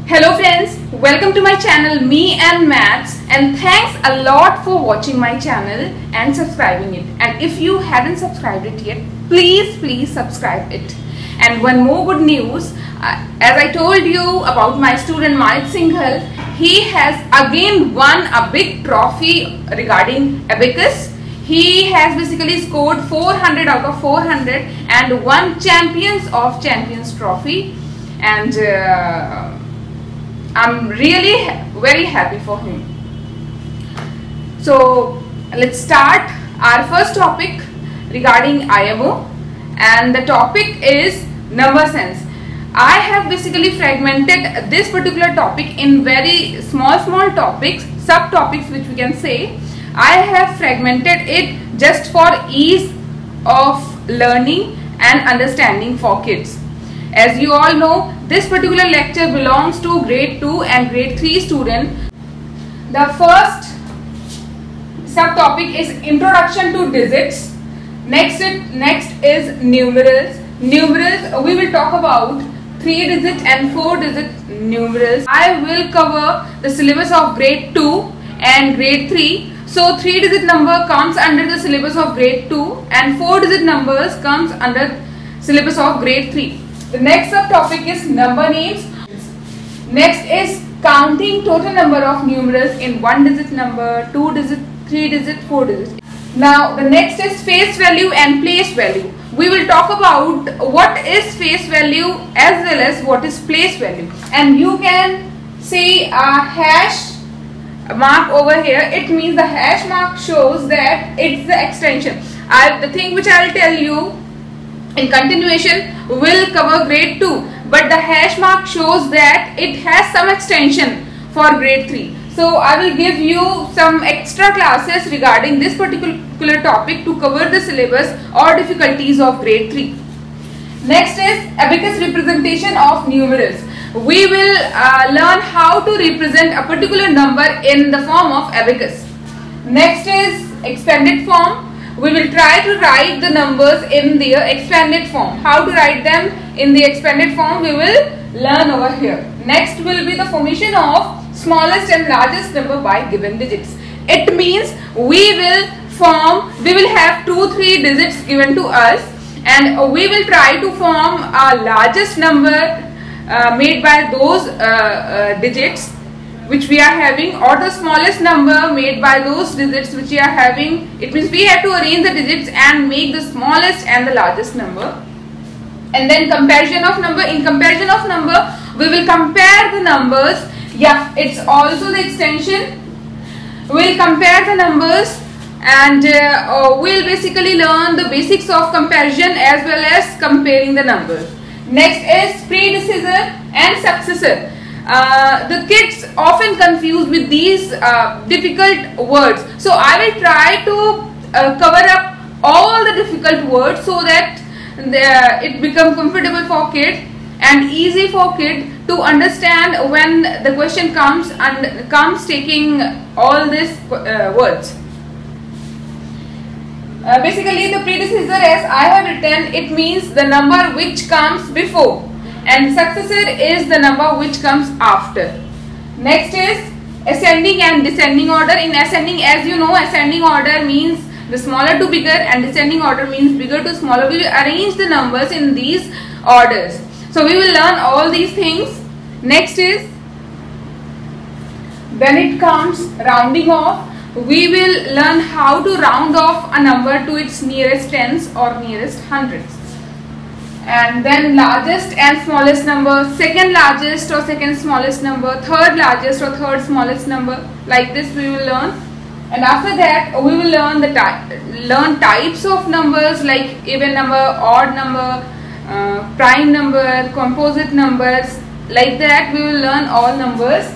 Hello friends, welcome to my channel Me and Maths, and thanks a lot for watching my channel and subscribing it. And if you haven't subscribed it yet, please subscribe it. And one more good news, as I told you about my student Manit Singhal, he has again won a big trophy regarding abacus. He has basically scored 400 out of 400 and won Champions of Champions trophy, and I'm really very happy for him. So let's start our first topic regarding IMO, and the topic is number sense. I have basically fragmented this particular topic in very small topics, subtopics which we can say. I have fragmented it just for ease of learning and understanding for kids. As you all know, this particular lecture belongs to grade 2 and grade 3 student. The first subtopic is introduction to digits. Next is numerals. Numerals, we will talk about 3-digit and 4-digit numerals. I will cover the syllabus of grade 2 and grade 3. So 3-digit number comes under the syllabus of grade 2 and 4-digit numbers comes under syllabus of grade 3. The next subtopic is number names. Next is counting total number of numerals in 1-digit number, 2-digit, 3-digit, 4-digit. Now the next is face value and place value. We will talk about what is face value as well as what is place value. And you can see a hash mark over here. It means the hash mark shows that it's the extension. The thing which I will tell you in continuation will cover grade 2, but the hash mark shows that it has some extension for grade 3. So I will give you some extra classes regarding this particular topic to cover the syllabus or difficulties of grade 3. Next is abacus representation of numerals. We will learn how to represent a particular number in the form of abacus. Next is expanded form. We will try to write the numbers in their expanded form. How to write them in the expanded form we will learn over here. Next will be the formation of smallest and largest number by given digits. It means we will have 2-3 digits given to us, and we will try to form a largest number made by those digits which we are having, or the smallest number made by those digits which we are having. It means we have to arrange the digits and make the smallest and the largest number. And then comparison of number. In comparison of number, we will compare the numbers. Yeah, it's also the extension. We'll compare the numbers, and we'll basically learn the basics of comparison as well as comparing the numbers. Next is predecessor and successor. The kids often confuse with these difficult words. So I will try to cover up all the difficult words so that it becomes comfortable for kid and easy for kid to understand when the question comes taking all these words. Basically, the predecessor, as I have written, it means the number which comes before, and successor is the number which comes after. Next is ascending and descending order. In ascending, as you know, ascending order means the smaller to bigger, and descending order means bigger to smaller. We will arrange the numbers in these orders. So we will learn all these things. Next is, when it comes rounding off, we will learn how to round off a number to its nearest tens or nearest hundreds. And then largest and smallest number, second largest or second smallest number, third largest or third smallest number, like this we will learn. And after that we will learn types of numbers like even number, odd number, prime number, composite numbers. Like that we will learn all numbers,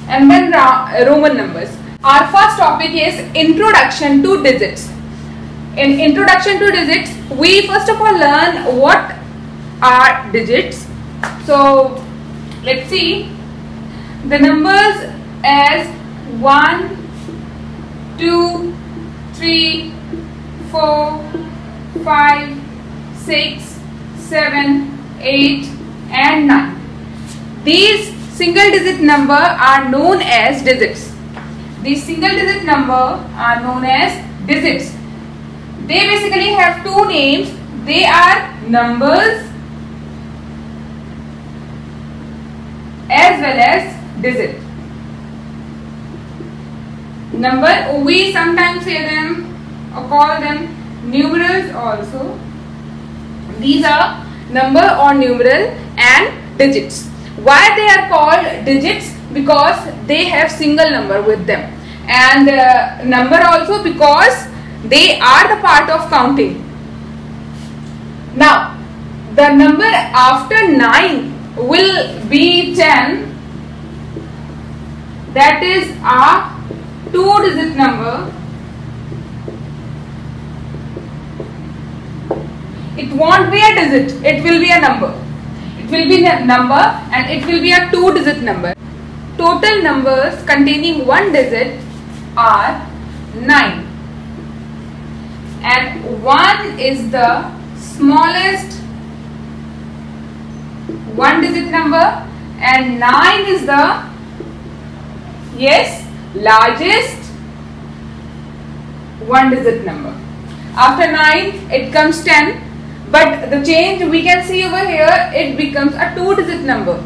and then Roman numbers. Our first topic is introduction to digits. In introduction to digits, we first of all learn what are digits. So let's see the numbers as 1, 2, 3, 4, 5, 6, 7, 8 and 9. These single digit number are known as digits. These single digit number are known as digits. They basically have two names. They are numbers as well as digit. Number, we sometimes say them or call them numerals also. These are number or numeral and digits. Why they are called digits? Because they have single number with them, and number also because they are the part of counting. Now the number after 9 will be 10. That is a 2-digit number. It won't be a digit, it will be a number. It will be a number and it will be a 2-digit number. Total numbers containing 1 digit are 9. And 1 is the smallest 1-digit number and 9 is the, yes, largest 1-digit number. After 9 it comes 10, but the change we can see over here, it becomes a 2-digit number.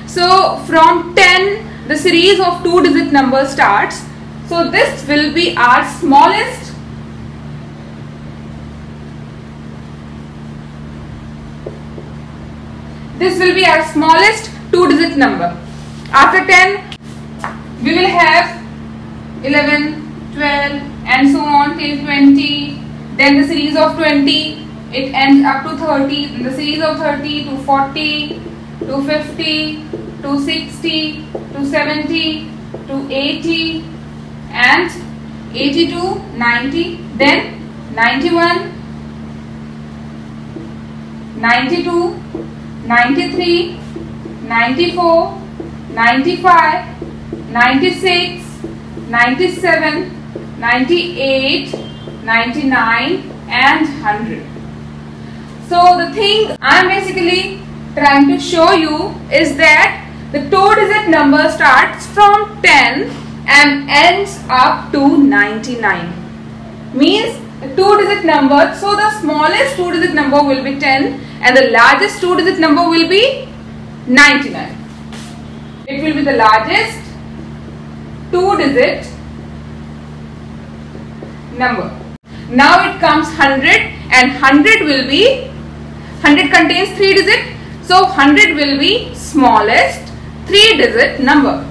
So from 10 the series of 2-digit numbers starts. So this will be our smallest This will be our smallest 2-digit number. After 10, we will have 11, 12 and so on till 20. Then the series of 20, it ends up to 30. Then the series of 30 to 40, to 50, to 60, to 70, to 80 and 80 to 90. Then 91, 92, 93, 94, 95, 96, 97, 98, 99 and 100. So the thing I am basically trying to show you is that the 2-digit number starts from 10 and ends up to 99. Means the 2-digit number, so the smallest 2-digit number will be 10 and the largest 2-digit number will be 99. It will be the largest 2-digit number. Now it comes 100 and 100 will be, 100 contains 3 digits, so 100 will be smallest 3-digit number.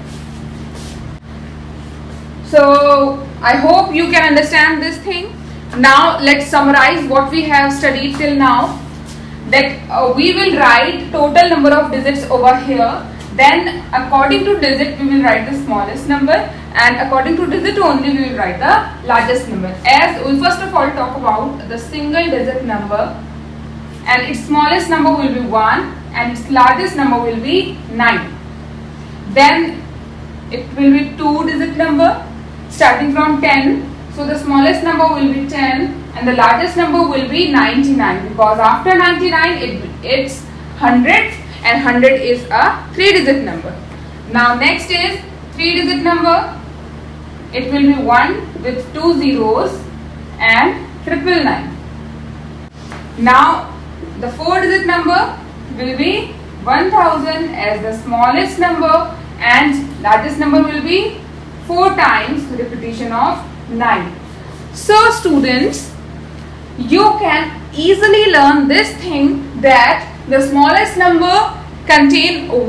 So I hope you can understand this thing. Now let's summarize what we have studied till now. That we will write total number of digits over here. Then according to digit we will write the smallest number, and according to digit only we will write the largest number. As we first of all talk about the single digit number, and its smallest number will be 1 and its largest number will be 9. Then it will be 2-digit number starting from 10. So the smallest number will be 10 and the largest number will be 99, because after 99 it's 100 and 100 is a 3-digit number. Now next is 3-digit number. It will be 1 with 2 zeros and 999. Now the 4-digit number will be 1000 as the smallest number and largest number will be 4 times repetition of 9. So students, you can easily learn this thing that the smallest number contain 1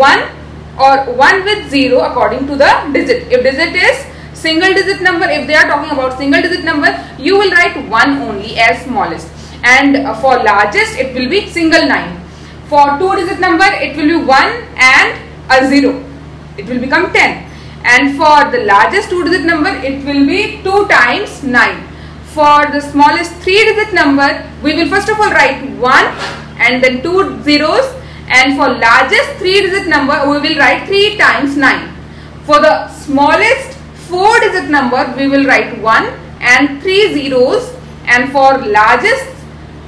or 1 with 0 according to the digit. If digit is single digit number, if they are talking about single digit number, you will write 1 only as smallest, and for largest it will be single 9. For 2-digit number it will be 1 and a 0, it will become 10. And for the largest 2-digit number it will be 2 times 9. For the smallest 3-digit number we will first of all write 1 and then 2 zeros, and for largest 3-digit number we will write 3 times 9. For the smallest 4-digit number we will write 1 and 3 zeros, and for largest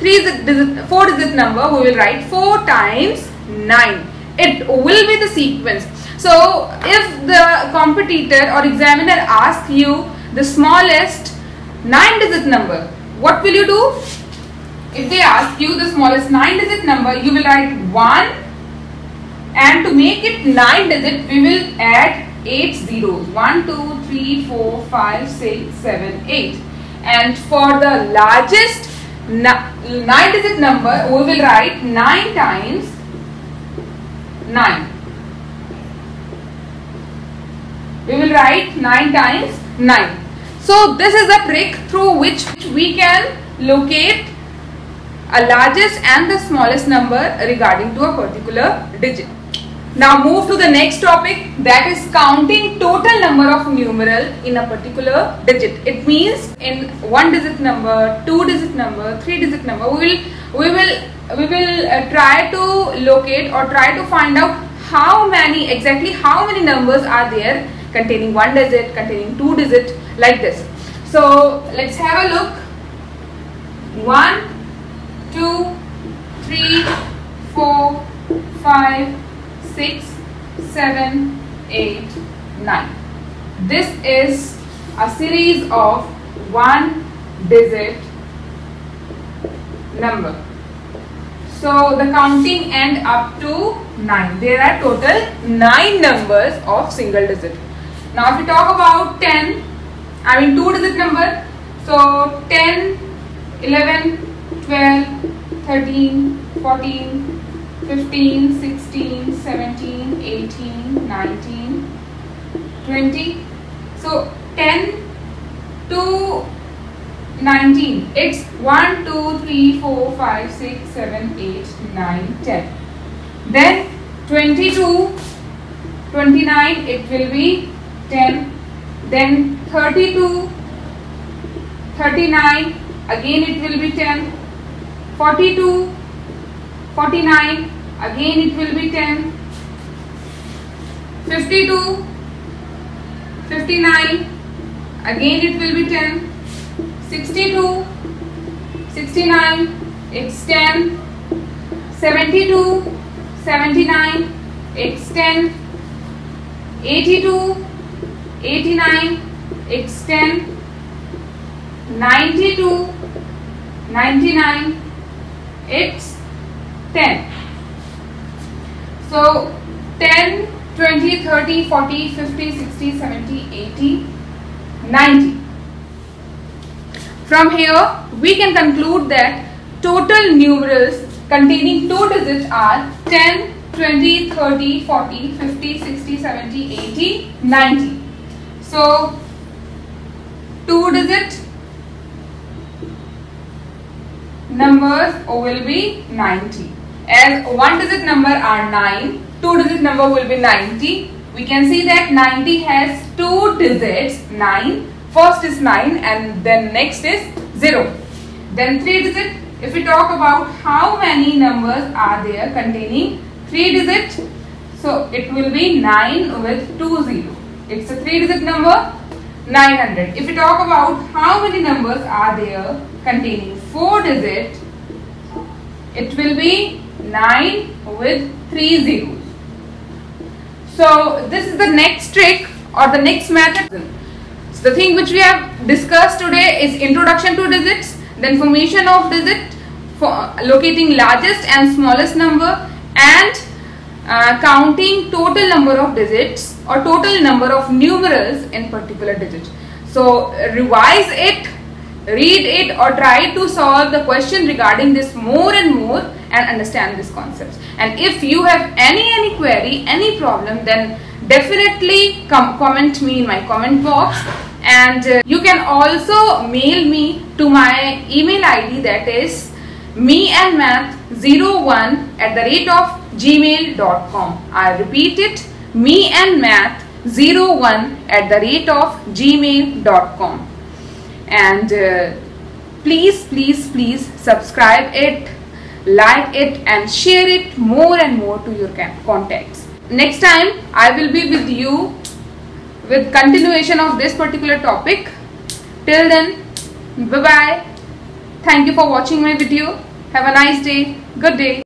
4-digit number we will write 4 times 9. It will be the sequence. So if the competitor or examiner asks you the smallest 9-digit number, what will you do? If they ask you the smallest 9-digit number, you will write 1, and to make it 9-digit, we will add 8 zeros. 1, 2, 3, 4, 5, 6, 7, 8. And for the largest 9-digit number, we will write 9 times 9. We will write 9 times 9. So this is a trick through which we can locate a largest and the smallest number regarding to a particular digit. Now move to the next topic, that is counting total number of numeral in a particular digit. It means in 1-digit number, 2-digit number, 3-digit number, we will try to locate or try to find out exactly how many numbers are there containing 1 digit, containing 2 digit, like this. So let's have a look. 1, 2, 3, 4, 5, 6, 7, 8, 9. This is a series of 1-digit number. So the counting end up to 9. There are total 9 numbers of single digit. Now if we talk about 2-digit number, so 10, 11, 12, 13, 14, 15, 16, 17, 18, 19, 20. So 10 to 19. It's 1, 2, 3, 4, 5, 6, 7, 8, 9, 10. Then 22, 29, it will be 10. Then 32, 39, again it will be 10. 42, 49, again it will be 10. 52, 59, again it will be 10. 62, 69, it's 10. 72, 79, it's 10. 82, 89, it's 10. 92, 99, it's 10. So 10, 20, 30, 40, 50, 60, 70, 80, 90. From here we can conclude that total numerals containing 2 digits are 10, 20, 30, 40, 50, 60, 70, 80, 90. So 2-digit numbers will be 90. As 1-digit number are 9, 2-digit number will be 90. We can see that 90 has 2 digits, 9. First is 9 and then next is 0. Then 3-digit, if we talk about how many numbers are there containing 3-digit, so it will be 9 with 2 zeros. It's a 3-digit number, 900. If we talk about how many numbers are there containing 4-digit, it will be 9 with 3 zeros. So this is the next trick or the next method. So the thing which we have discussed today is introduction to digits, then formation of digit, for locating largest and smallest number, and counting total number of digits or total number of numerals in particular digit. So revise it, read it, or try to solve the question regarding this more and more and understand these concepts. And if you have any query, any problem, then definitely comment me in my comment box. And you can also mail me to my email ID, that is meandmath01@gmail.com. I repeat it, meandmath01@gmail.com. And please subscribe it, like it, and share it more and more to your contacts. Next time I will be with you with continuation of this particular topic. Till then, bye bye. Thank you for watching my video. Have a nice day. Good day.